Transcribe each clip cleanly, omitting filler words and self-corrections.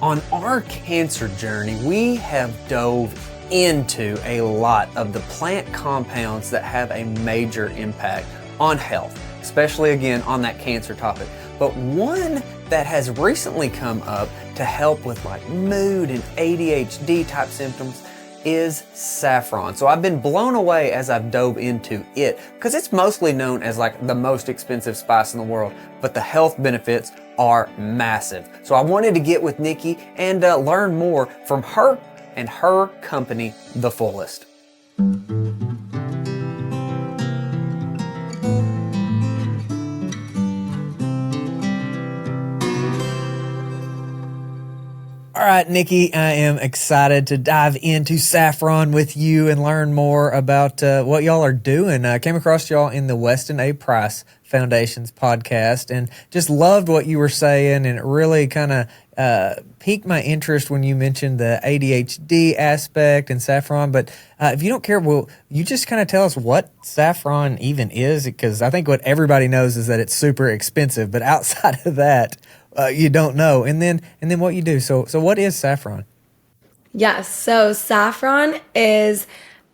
On our cancer journey, we have dove into a lot of the plant compounds that have a major impact on health, especially again on that cancer topic. But one that has recently come up to help with like mood and ADHD type symptoms is saffron. So I've been blown away as I've dove into it because it's mostly known as like the most expensive spice in the world, but the health benefits are massive. So I wanted to get with Nikki and learn more from her and her company, The Fullest. All right, Nikki, I am excited to dive into saffron with you and learn more about what y'all are doing. I came across y'all in the Weston A Price Foundation's podcast and just loved what you were saying, and it really kind of piqued my interest when you mentioned the ADHD aspect and saffron. But if you don't care, will you just kind of tell us what saffron even is? Because I think what everybody knows is that it's super expensive, but outside of that, you don't know. And then what you do. So what is saffron? Yes. So saffron is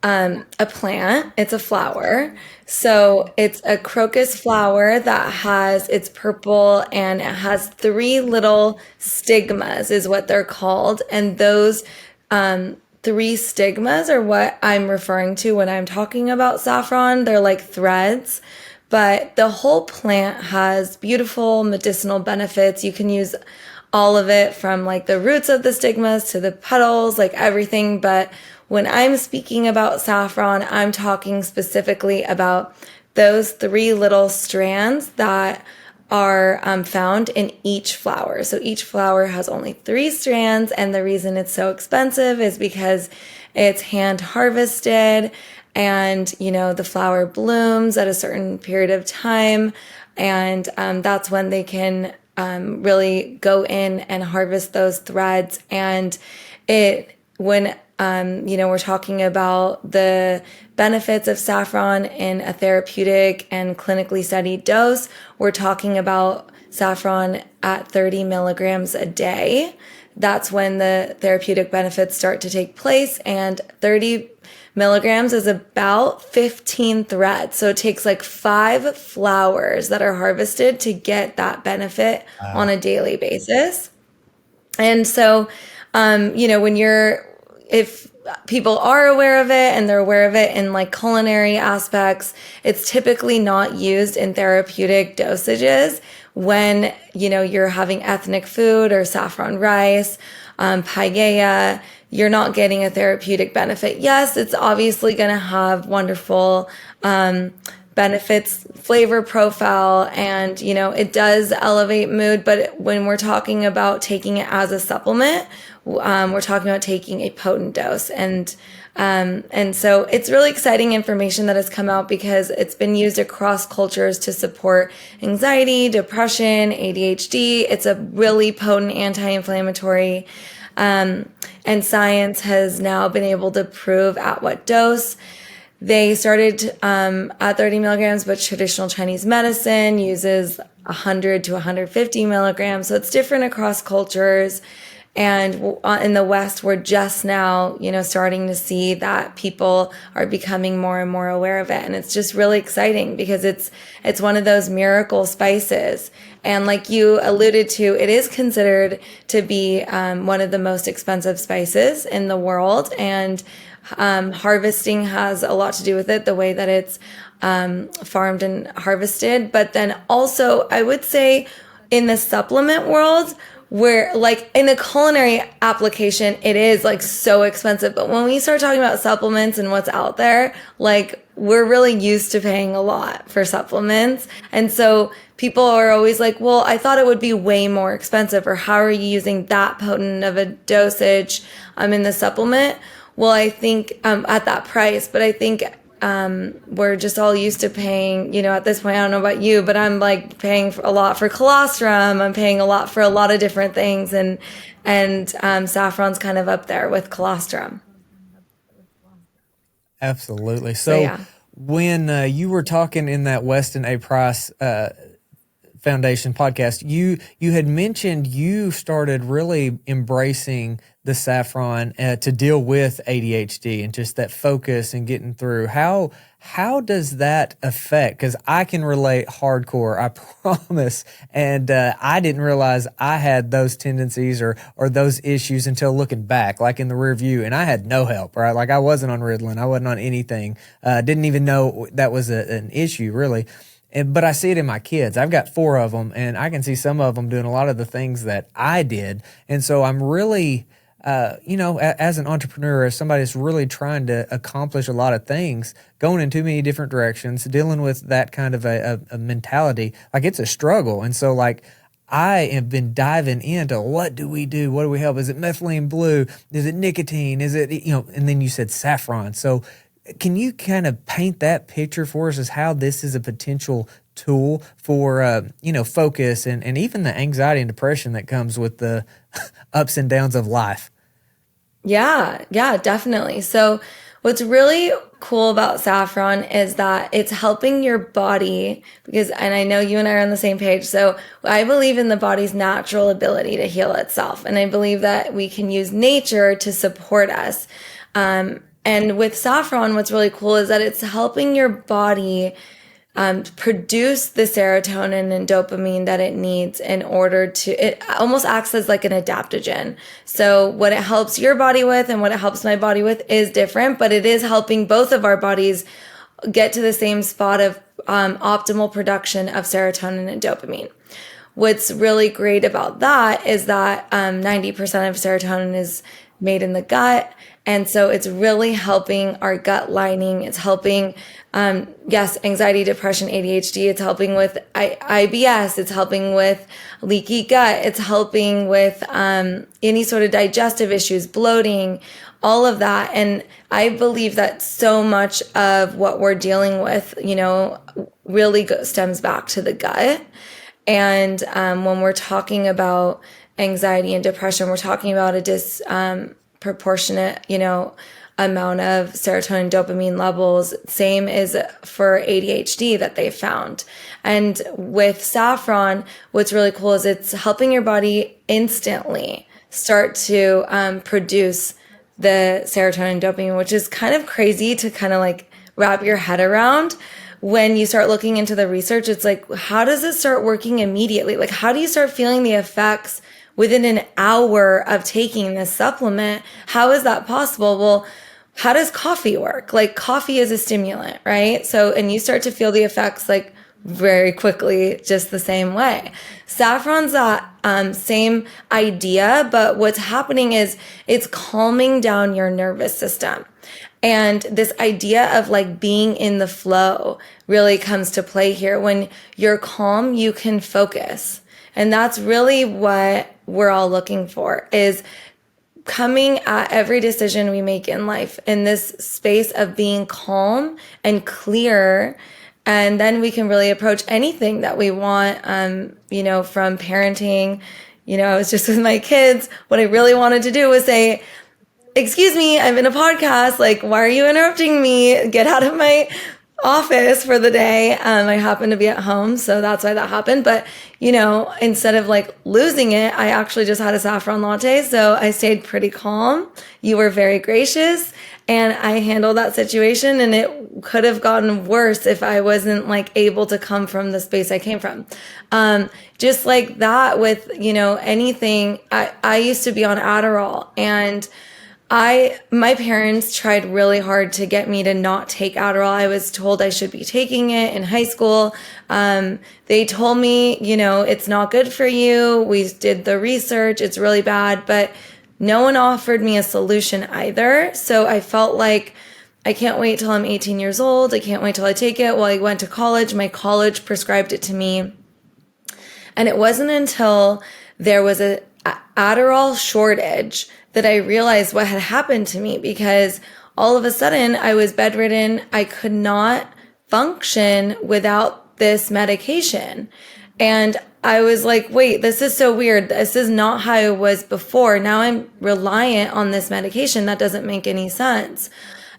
a plant. It's a flower. So it's a crocus flower that it's purple and it has 3 little stigmas is what they're called. And those 3 stigmas are what I'm referring to when I'm talking about saffron. They're like threads. But the whole plant has beautiful medicinal benefits. You can use all of it from like the roots of the stigmas to the petals, like everything. But when I'm speaking about saffron, I'm talking specifically about those 3 little strands that are found in each flower. So each flower has only 3 strands. And the reason it's so expensive is because it's hand harvested. And, the flower blooms at a certain period of time. And that's when they can really go in and harvest those threads. And when we're talking about the benefits of saffron in a therapeutic and clinically studied dose, we're talking about saffron at 30 milligrams a day. That's when the therapeutic benefits start to take place. And 30 milligrams is about 15 threads. So it takes like 5 flowers that are harvested to get that benefit on a daily basis. And so, if people are aware of it and they're aware of it in like culinary aspects, it's typically not used in therapeutic dosages when, you're having ethnic food or saffron rice, paella. You're not getting a therapeutic benefit. Yes, it's obviously going to have wonderful benefits, flavor profile, and, it does elevate mood. But when we're talking about taking it as a supplement, we're talking about taking a potent dose. And so it's really exciting information that has come out because it's been used across cultures to support anxiety, depression, ADHD. It's a really potent anti-inflammatory. And science has now been able to prove at what dose. They started at 30 milligrams, but traditional Chinese medicine uses 100 to 150 milligrams. So it's different across cultures. And in the West, we're just now, starting to see that people are becoming more and more aware of it. And it's just really exciting because it's one of those miracle spices. And like you alluded to, it is considered to be one of the most expensive spices in the world. And harvesting has a lot to do with it, the way that it's farmed and harvested. But then also, I would say in the supplement world, where like in a culinary application, it is like so expensive. But when we start talking about supplements and what's out there, like we're really used to paying a lot for supplements. And so people are always like, well, I thought it would be way more expensive, or how are you using that potent of a dosage in the supplement? Well, I think at that price, but I think we're just all used to paying, at this point, I don't know about you, but I'm like paying a lot for colostrum. I'm paying a lot for a lot of different things. And saffron's kind of up there with colostrum. Absolutely. So yeah. When you were talking in that Weston A Price Foundation podcast, you had mentioned you started really embracing the saffron to deal with ADHD and just that focus and getting through. How does that affect? Because I can relate hardcore, I promise. And I didn't realize I had those tendencies or those issues until looking back, like in the rear view. And I had no help, right? Like I wasn't on Ritalin. I wasn't on anything. Didn't even know that was an issue, really. But I see it in my kids. I've got 4 of them, and I can see some of them doing a lot of the things that I did. And so I'm really, as an entrepreneur, as somebody that's really trying to accomplish a lot of things, going in too many different directions, dealing with that kind of a mentality, like it's a struggle. And so like, I have been diving into what do we do? What do we help? Is it methylene blue? Is it nicotine? Is it, and then you said saffron. So can you kind of paint that picture for us as how this is a potential tool for, focus and even the anxiety and depression that comes with the ups and downs of life? Yeah, definitely. So what's really cool about saffron is that it's helping your body and I know you and I are on the same page. So I believe in the body's natural ability to heal itself. And I believe that we can use nature to support us. And with saffron, what's really cool is that it's helping your body produce the serotonin and dopamine that it needs in order it almost acts as like an adaptogen. So what it helps your body with and what it helps my body with is different, but it is helping both of our bodies get to the same spot of optimal production of serotonin and dopamine. What's really great about that is that 90% of serotonin is made in the gut. And so it's really helping our gut lining. It's helping, anxiety, depression, ADHD. It's helping with IBS. It's helping with leaky gut. It's helping with any sort of digestive issues, bloating, all of that. And I believe that so much of what we're dealing with, really stems back to the gut. And when we're talking about anxiety and depression, we're talking about a disproportionate, amount of serotonin, dopamine levels. Same is for ADHD that they found. And with saffron, what's really cool is it's helping your body instantly start to produce the serotonin and dopamine, which is kind of crazy to kind of like wrap your head around. When you start looking into the research, it's like, how does it start working immediately? Like, how do you start feeling the effects within an hour of taking this supplement? How is that possible? Well, how does coffee work? Like, coffee is a stimulant, right? So, and you start to feel the effects like very quickly, just the same way. Saffron's that same idea, but what's happening is it's calming down your nervous system. And this idea of like being in the flow really comes to play here. When you're calm, you can focus. And that's really what we're all looking for, is coming at every decision we make in life in this space of being calm and clear. And then we can really approach anything that we want, from parenting. I was just with my kids. What I really wanted to do was say, excuse me, I'm in a podcast. Like, why are you interrupting me? Get out of my office for the day. I happen to be at home, so that's why that happened. But, instead of like losing it, I actually just had a saffron latte. So I stayed pretty calm. You were very gracious, and I handled that situation, and it could have gotten worse if I wasn't like able to come from the space I came from. Just like that with, anything. I used to be on Adderall, and my parents tried really hard to get me to not take Adderall. I was told I should be taking it in high school. They told me, it's not good for you. We did the research. It's really bad, but no one offered me a solution either. So I felt like I can't wait till I'm 18 years old. I can't wait till I take it. Well, I went to college. My college prescribed it to me. And it wasn't until there was a Adderall shortage that I realized what had happened to me, because all of a sudden I was bedridden. I could not function without this medication. And I was like, wait, this is so weird. This is not how I was before. Now I'm reliant on this medication. That doesn't make any sense.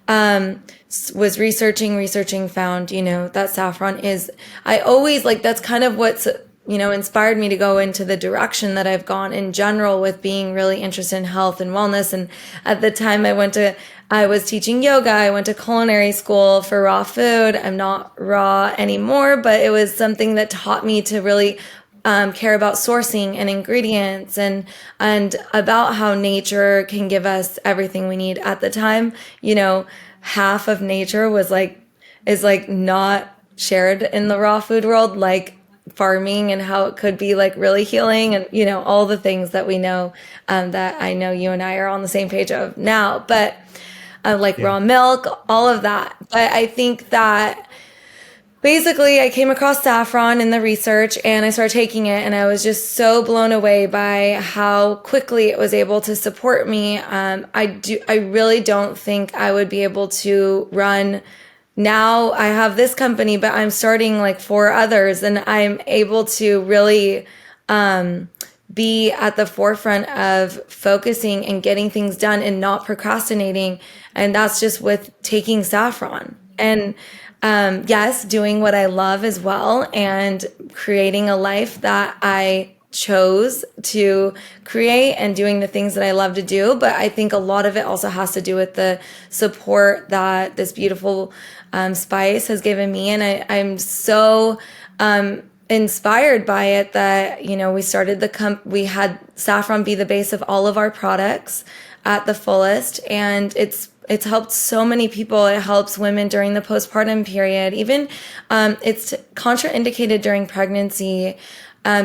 Was researching, found, that saffron is, I always like, that's kind of what's inspired me to go into the direction that I've gone in general with being really interested in health and wellness. And at the time I was teaching yoga. I went to culinary school for raw food. I'm not raw anymore, but it was something that taught me to really care about sourcing and ingredients and about how nature can give us everything we need. At the time, half of nature is not shared in the raw food world, like farming and how it could be like really healing and, all the things that we know, that I know you and I are on the same page of now, but raw milk, all of that. But I think that basically I came across Saffron in the research and I started taking it, and I was just so blown away by how quickly it was able to support me. I really don't think I would be able to run. Now I have this company, but I'm starting like 4 others, and I'm able to really be at the forefront of focusing and getting things done and not procrastinating. And that's just with taking Saffron. And yes, doing what I love as well, and creating a life that I chose to create and doing the things that I love to do. But I think a lot of it also has to do with the support that this beautiful spice has given me. And I'm so inspired by it that, we started we had Saffron be the base of all of our products at the fullest. And it's helped so many people. It helps women during the postpartum period. Even it's contraindicated during pregnancy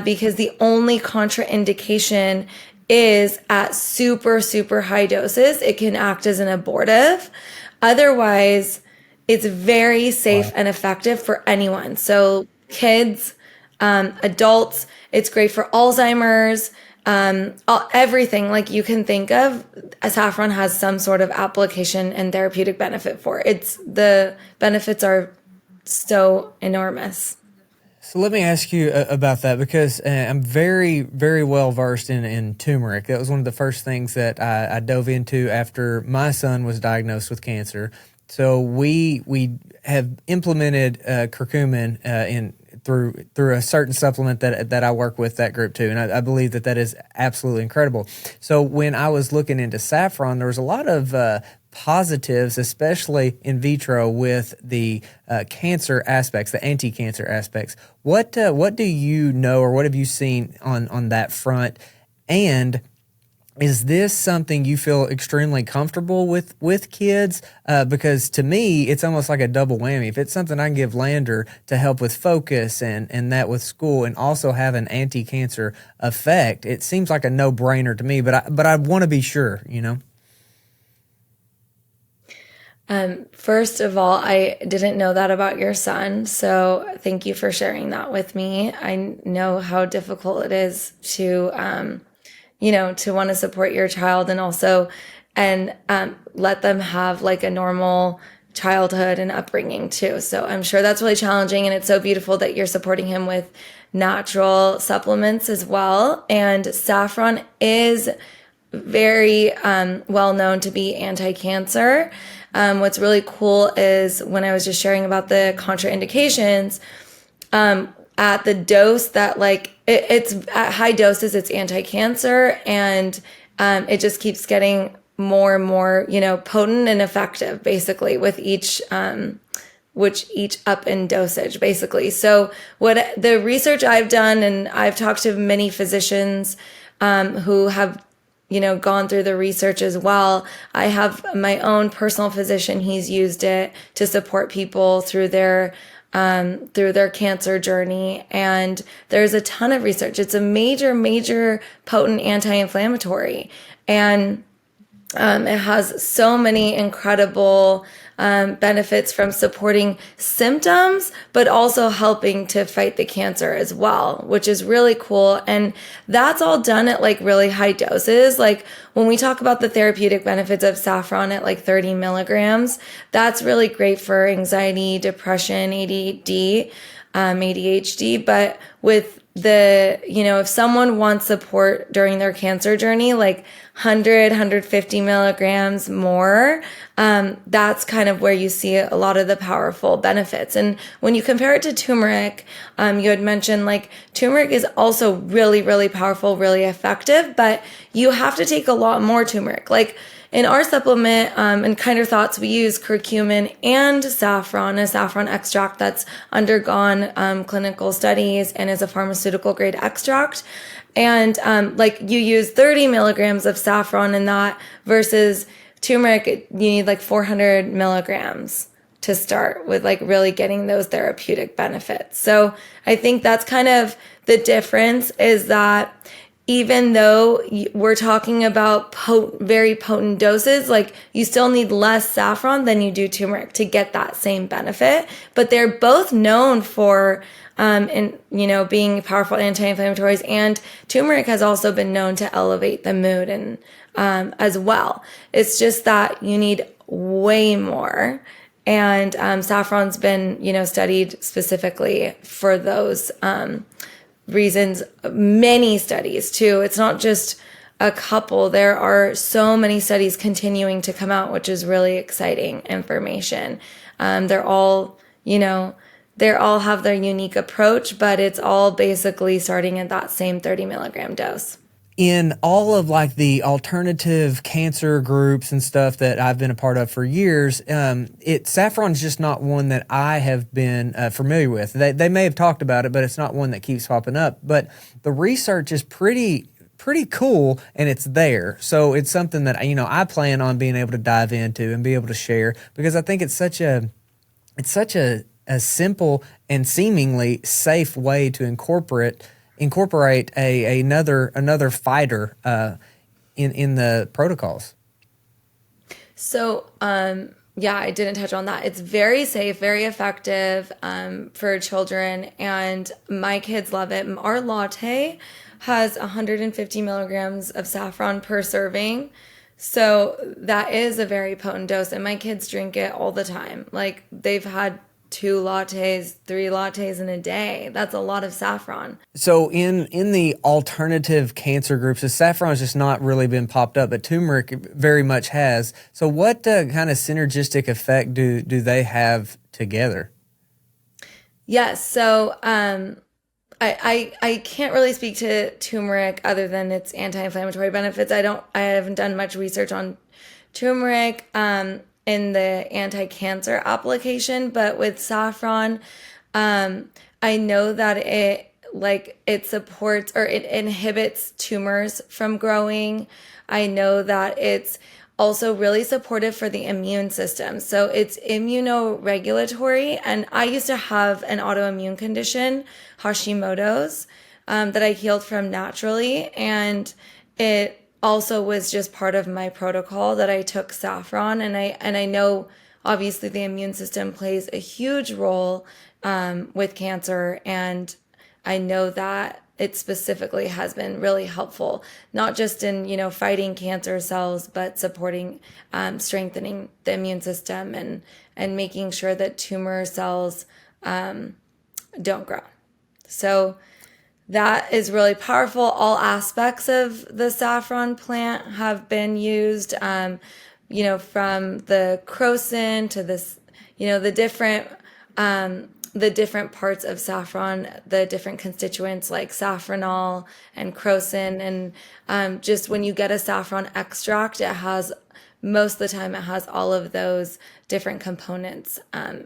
because the only contraindication is at super, super high doses. It can act as an abortive. Otherwise, it's very safe and effective for anyone. So kids, adults, it's great for Alzheimer's. Everything like you can think of, Saffron has some sort of application and therapeutic benefit for it. The benefits are so enormous. So let me ask you about that, because I'm very, very well versed in turmeric. That was one of the first things that I dove into after my son was diagnosed with cancer. So we have implemented curcumin through a certain supplement that I work with that group too. And I believe that is absolutely incredible. So when I was looking into Saffron, there was a lot of positives, especially in vitro with the cancer aspects, the anti-cancer aspects. What do you know, or what have you seen on that front? And is this something you feel extremely comfortable with kids? Because to me, it's almost like a double whammy. If it's something I can give Lander to help with focus and that with school, and also have an anti-cancer effect, it seems like a no-brainer to me. But I want to be sure, First of all, I didn't know that about your son, so thank you for sharing that with me. I know how difficult it is to to want to support your child and also let them have like a normal childhood and upbringing too. So I'm sure that's really challenging, and it's so beautiful that you're supporting him with natural supplements as well. And Saffron is very well known to be anti-cancer. What's really cool is when I was just sharing about the contraindications, at the dose that it's at high doses, it's anti-cancer, and it just keeps getting more and more, potent and effective basically with each up in dosage basically. So what the research I've done, and I've talked to many physicians who have gone through the research as well. I have my own personal physician. He's used it to support people through their cancer journey. And there's a ton of research. It's a major, major potent anti-inflammatory. And it has so many incredible benefits from supporting symptoms, but also helping to fight the cancer as well, which is really cool. And that's all done at really high doses. Like when we talk about the therapeutic benefits of saffron at 30 milligrams, that's really great for anxiety, depression, ADHD, but with if someone wants support during their cancer journey, like 150 milligrams more, that's kind of where you see a lot of the powerful benefits. And when you compare it to turmeric, you had mentioned like turmeric is also really, really powerful, really effective, but you have to take a lot more turmeric. Like in our supplement, and Kinder Thoughts, we use curcumin and saffron, a saffron extract that's undergone clinical studies and is a pharmaceutical grade extract. And like you use 30 milligrams of saffron in that versus turmeric, you need like 400 milligrams to start with, like really getting those therapeutic benefits. So I think that's kind of the difference, is that even though we're talking about very potent doses, like you still need less saffron than you do turmeric to get that same benefit. But they're both known for, being powerful anti-inflammatories, and turmeric has also been known to elevate the mood and as well. It's just that you need way more. And saffron's been, studied specifically for those reasons, many studies too. It's not just a couple. There are so many studies continuing to come out, which is really exciting information. They're all, they all have their unique approach, but it's all basically starting at that same 30 milligram dose. In all of like the alternative cancer groups and stuff that I've been a part of for years, saffron's just not one that I have been familiar with. They may have talked about it, but it's not one that keeps popping up. But the research is pretty cool, and it's there. So it's something that I plan on being able to dive into and be able to share, because I think it's such a simple and seemingly safe way to incorporate another fighter in the protocols. So yeah, I didn't touch on that. It's very safe, very effective for children, and my kids love it. Our latte has 150 milligrams of saffron per serving. So that is a very potent dose, and my kids drink it all the time. Like they've had 2 lattes, 3 lattes in a day. That's a lot of saffron. So in the alternative cancer groups, the saffron has just not really been popped up, but turmeric very much has. So what kind of synergistic effect do they have together? Yes. So I can't really speak to turmeric other than its anti-inflammatory benefits. I haven't done much research on turmeric in the anti-cancer application, but with saffron, I know that it supports, or it inhibits tumors from growing. I know that it's also really supportive for the immune system. So it's immunoregulatory. And I used to have an autoimmune condition, Hashimoto's, that I healed from naturally. And it also was just part of my protocol that I took saffron. And I know obviously the immune system plays a huge role with cancer. And I know that it specifically has been really helpful, not just in, fighting cancer cells, but supporting, strengthening the immune system and making sure that tumor cells don't grow. So that is really powerful. All aspects of the saffron plant have been used, from the crocin to this, the different parts of saffron, the different constituents like saffronol and crocin. And just when you get a saffron extract, most of the time it has all of those different components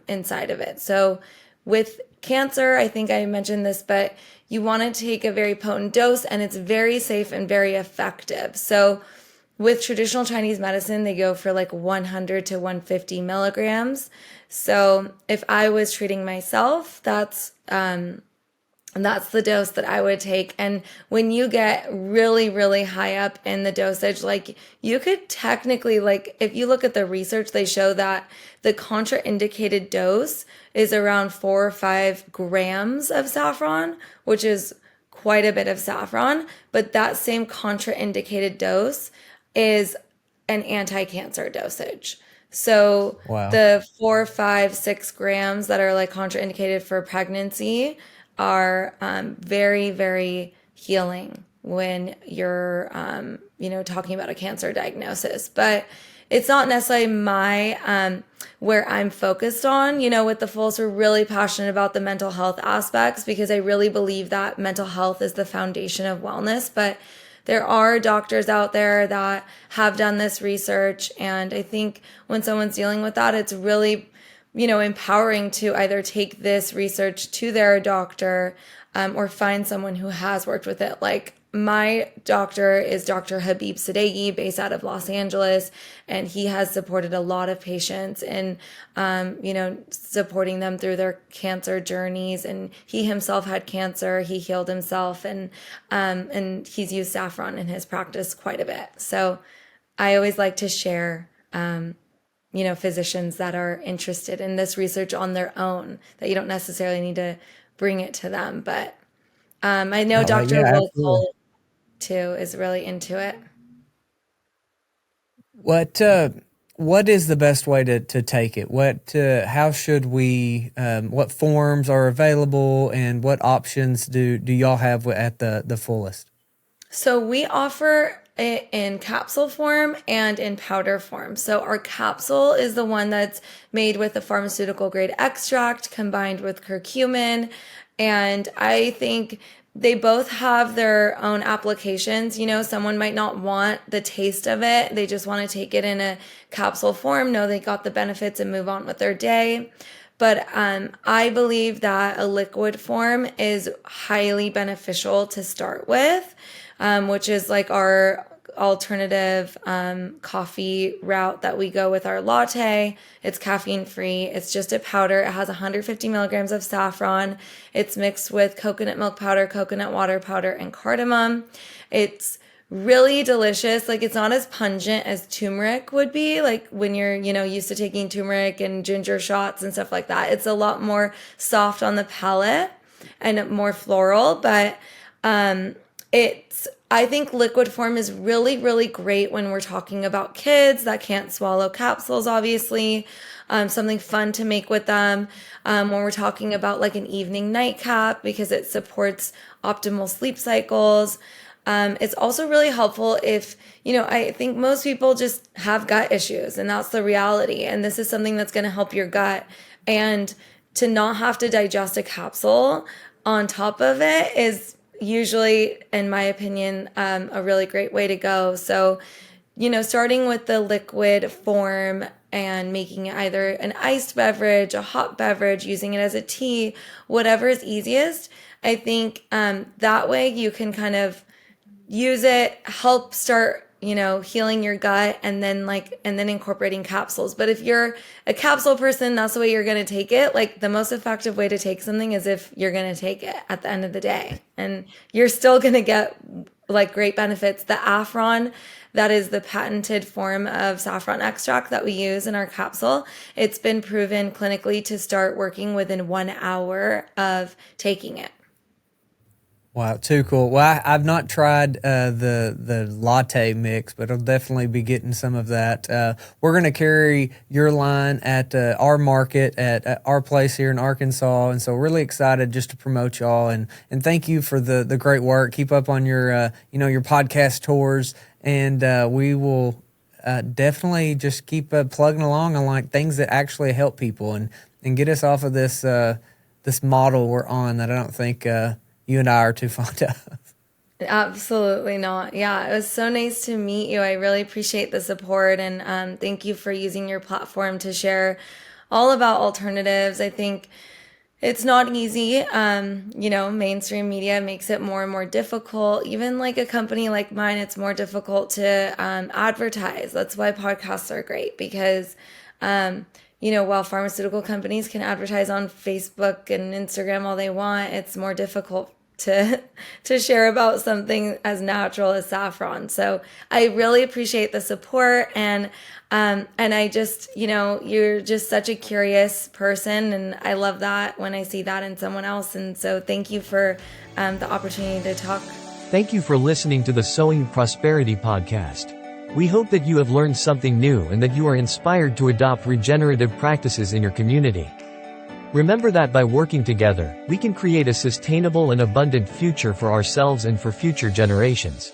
inside of it. So with cancer, I think I mentioned this, but you want to take a very potent dose, and it's very safe and very effective. So with traditional Chinese medicine, they go for like 100 to 150 milligrams. So if I was treating myself, that's the dose that I would take. And when you get really, really high up in the dosage, like you could technically, like if you look at the research, they show that the contraindicated dose is around 4 or 5 grams of saffron, which is quite a bit of saffron. But that same contraindicated dose is an anti-cancer dosage. So Wow. the 4, 5, 6 grams that are like contraindicated for pregnancy are very, very healing when you're, talking about a cancer diagnosis. But it's not necessarily my, where I'm focused on. With the Fulls, we're really passionate about the mental health aspects because I really believe that mental health is the foundation of wellness. But there are doctors out there that have done this research. And I think when someone's dealing with that, it's really, empowering to either take this research to their doctor or find someone who has worked with it. Like my doctor is Dr. Habib Sadeghi, based out of Los Angeles, and he has supported a lot of patients in, supporting them through their cancer journeys. And he himself had cancer. He healed himself, and he's used saffron in his practice quite a bit. So I always like to share, physicians that are interested in this research on their own, that you don't necessarily need to bring it to them. But I know Dr. Will Cole too is really into it. What is the best way to take it? How should we, what forms are available, and what options do y'all have at the Fullest? So we offer it in capsule form and in powder form. So our capsule is the one that's made with a pharmaceutical grade extract combined with curcumin. And I think they both have their own applications. Someone might not want the taste of it. They just want to take it in a capsule form, know they got the benefits and move on with their day. But I believe that a liquid form is highly beneficial to start with, which is like our alternative coffee route that we go with our latte. It's caffeine free. It's just a powder. It has 150 milligrams of saffron. It's mixed with coconut milk powder, coconut water powder, and cardamom. It's really delicious. Like, it's not as pungent as turmeric would be, like when you're, used to taking turmeric and ginger shots and stuff like that. It's a lot more soft on the palate and more floral, but I think liquid form is really, really great when we're talking about kids that can't swallow capsules, obviously. Something fun to make with them. When we're talking about like an evening nightcap, because it supports optimal sleep cycles. It's also really helpful if, I think most people just have gut issues, and that's the reality. And this is something that's going to help your gut. And to not have to digest a capsule on top of it is usually, in my opinion, a really great way to go. So, starting with the liquid form and making it either an iced beverage, a hot beverage, using it as a tea, whatever is easiest. I think that way you can kind of use it, help start, healing your gut, and then incorporating capsules. But if you're a capsule person, that's the way you're going to take it. Like, the most effective way to take something is if you're going to take it at the end of the day, and you're still going to get like great benefits. The Saffron, that is the patented form of saffron extract that we use in our capsule. It's been proven clinically to start working within 1 hour of taking it. Wow, too cool. Well, I've not tried the latte mix, but I'll definitely be getting some of that. We're going to carry your line at our market, at our place here in Arkansas, and so really excited just to promote y'all, and thank you for the great work. Keep up on your your podcast tours, and we will definitely just keep plugging along on like things that actually help people and get us off of this model we're on that I don't think you and I are too fond of. Absolutely not. Yeah, it was so nice to meet you. I really appreciate the support, and thank you for using your platform to share all about alternatives. I think it's not easy. Mainstream media makes it more and more difficult. Even like a company like mine, it's more difficult to advertise. That's why podcasts are great, because while pharmaceutical companies can advertise on Facebook and Instagram all they want, it's more difficult to share about something as natural as saffron. So I really appreciate the support, and I just, you're just such a curious person, and I love that when I see that in someone else. And so thank you for the opportunity to talk. Thank you for listening to the Sowing Prosperity podcast. We hope that you have learned something new and that you are inspired to adopt regenerative practices in your community. Remember that by working together, we can create a sustainable and abundant future for ourselves and for future generations.